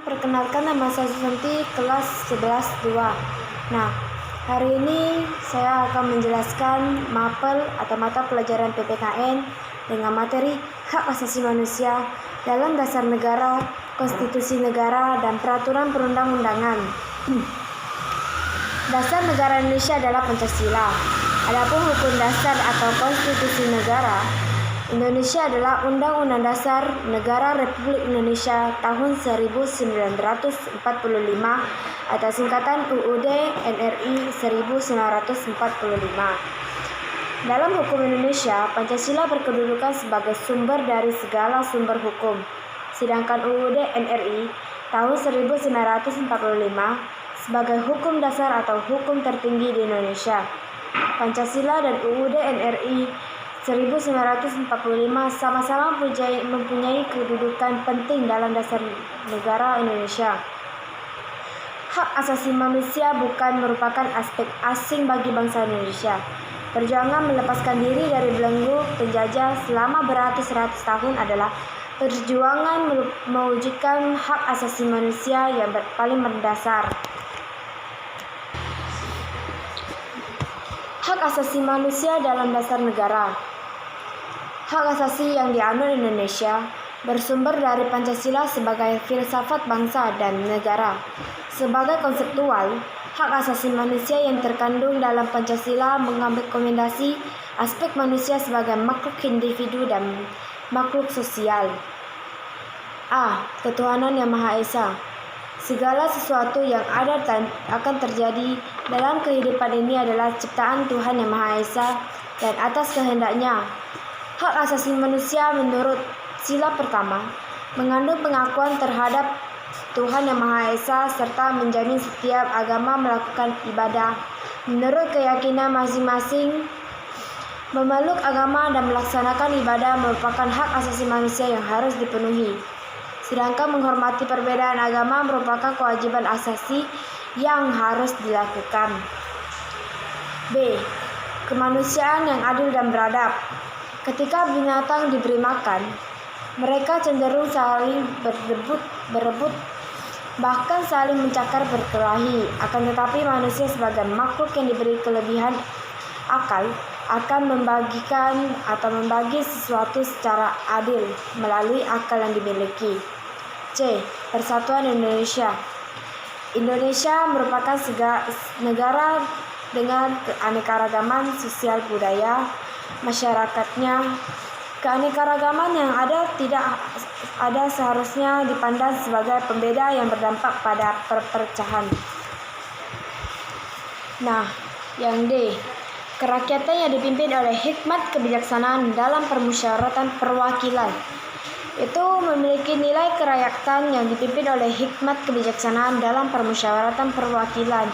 Perkenalkan, nama saya Susanti, kelas 11-2. Nah, hari ini saya akan menjelaskan MAPEL atau mata pelajaran PPKN dengan materi hak asasi manusia dalam dasar negara, konstitusi negara, dan peraturan perundang-undangan. Dasar negara Indonesia adalah Pancasila. Adapun hukum dasar atau konstitusi negara Indonesia adalah Undang-Undang Dasar Negara Republik Indonesia tahun 1945 atau singkatan UUD NRI 1945. Dalam hukum Indonesia, Pancasila berkedudukan sebagai sumber dari segala sumber hukum, sedangkan UUD NRI tahun 1945 sebagai hukum dasar atau hukum tertinggi di Indonesia. Pancasila dan UUD NRI 1945 sama-sama mempunyai kedudukan penting dalam dasar negara Indonesia. Hak asasi manusia bukan merupakan aspek asing bagi bangsa Indonesia. Perjuangan melepaskan diri dari belenggu penjajah selama beratus-ratus tahun adalah perjuangan mewujudkan hak asasi manusia yang paling mendasar. Hak asasi manusia dalam dasar negara. Hak asasi yang dianut Indonesia bersumber dari Pancasila sebagai filsafat bangsa dan negara. Sebagai konseptual, hak asasi manusia yang terkandung dalam Pancasila mengakomodasi aspek manusia sebagai makhluk individu dan makhluk sosial. A. Ketuhanan Yang Maha Esa. Segala sesuatu yang ada dan akan terjadi dalam kehidupan ini adalah ciptaan Tuhan Yang Maha Esa dan atas kehendaknya. Hak asasi manusia menurut sila pertama mengandung pengakuan terhadap Tuhan Yang Maha Esa serta menjamin setiap agama melakukan ibadah menurut keyakinan masing-masing. Memeluk agama dan melaksanakan ibadah merupakan hak asasi manusia yang harus dipenuhi. Sedangkan menghormati perbedaan agama merupakan kewajiban asasi yang harus dilakukan. B. Kemanusiaan yang adil dan beradab. Ketika binatang diberi makan, mereka cenderung saling berebut, bahkan saling mencakar berkelahi. Akan tetapi manusia sebagai makhluk yang diberi kelebihan akal akan membagikan atau membagi sesuatu secara adil melalui akal yang dimiliki. C. Persatuan Indonesia. Indonesia merupakan negara dengan keanekaragaman sosial budaya masyarakatnya. Keanekaragaman yang ada tidak ada seharusnya dipandang sebagai pembeda yang berdampak pada perpecahan. Nah, yang D. Kerakyatan yang dipimpin oleh hikmat kebijaksanaan dalam permusyawaratan perwakilan. Itu memiliki nilai kerakyatan yang dipimpin oleh hikmat kebijaksanaan dalam permusyawaratan perwakilan,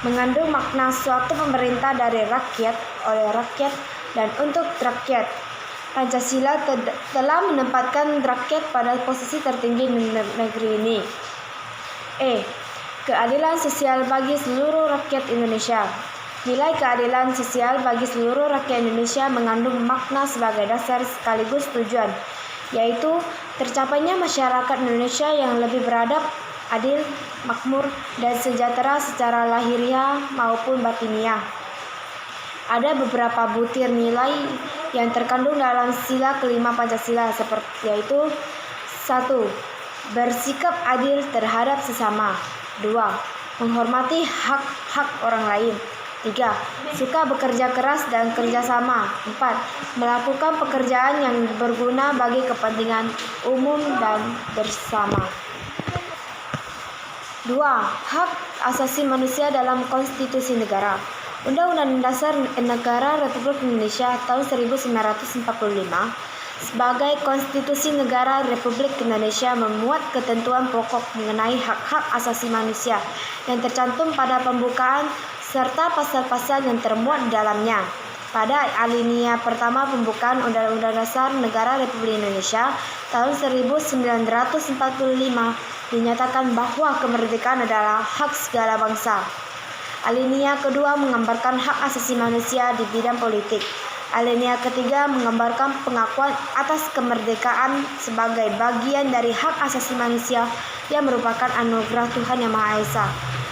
mengandung makna suatu pemerintah dari rakyat, oleh rakyat, dan untuk rakyat. Pancasila telah menempatkan rakyat pada posisi tertinggi di negeri ini. E. Keadilan sosial bagi seluruh rakyat Indonesia. Nilai keadilan sosial bagi seluruh rakyat Indonesia mengandung makna sebagai dasar sekaligus tujuan, yaitu tercapainya masyarakat Indonesia yang lebih beradab, adil, makmur, dan sejahtera secara lahiriah maupun batiniah. Ada beberapa butir nilai yang terkandung dalam sila kelima Pancasila yaitu 1. Bersikap adil terhadap sesama. 2. Menghormati hak-hak orang lain. 3. Suka bekerja keras dan kerjasama. 4. Melakukan pekerjaan yang berguna bagi kepentingan umum dan bersama. 2. Hak asasi manusia dalam konstitusi negara. Undang-Undang Dasar Negara Republik Indonesia tahun 1945 sebagai konstitusi negara Republik Indonesia memuat ketentuan pokok mengenai hak-hak asasi manusia yang tercantum pada pembukaan serta pasal-pasal yang termuat di dalamnya. Pada alinea pertama pembukaan Undang-Undang Dasar Negara Republik Indonesia tahun 1945 dinyatakan bahwa kemerdekaan adalah hak segala bangsa. Alinea kedua menggambarkan hak asasi manusia di bidang politik. Alinea ketiga menggambarkan pengakuan atas kemerdekaan sebagai bagian dari hak asasi manusia yang merupakan anugerah Tuhan Yang Maha Esa.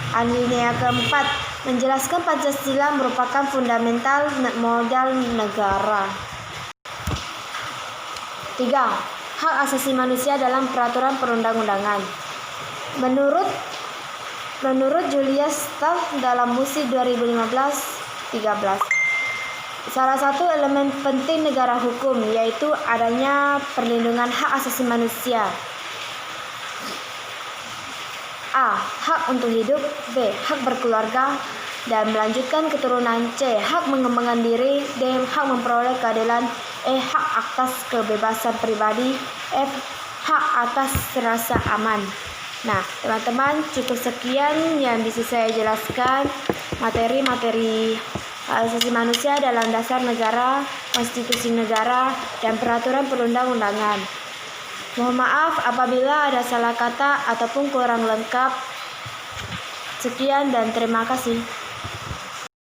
Alinea keempat menjelaskan Pancasila merupakan fundamental modal negara. 3. Hak asasi manusia dalam peraturan perundang-undangan. Menurut Julius Stahl dalam Musi 2015-13, salah satu elemen penting negara hukum yaitu adanya perlindungan hak asasi manusia. A. Hak untuk hidup. B. Hak berkeluarga dan melanjutkan keturunan. C. Hak mengembangkan diri. D. Hak memperoleh keadilan. E. Hak atas kebebasan pribadi. F. Hak atas rasa aman. Nah, teman-teman, cukup sekian yang bisa saya jelaskan materi-materi asasi manusia dalam dasar negara, konstitusi negara, dan peraturan perundang-undangan. Mohon maaf apabila ada salah kata ataupun kurang lengkap. Sekian dan terima kasih.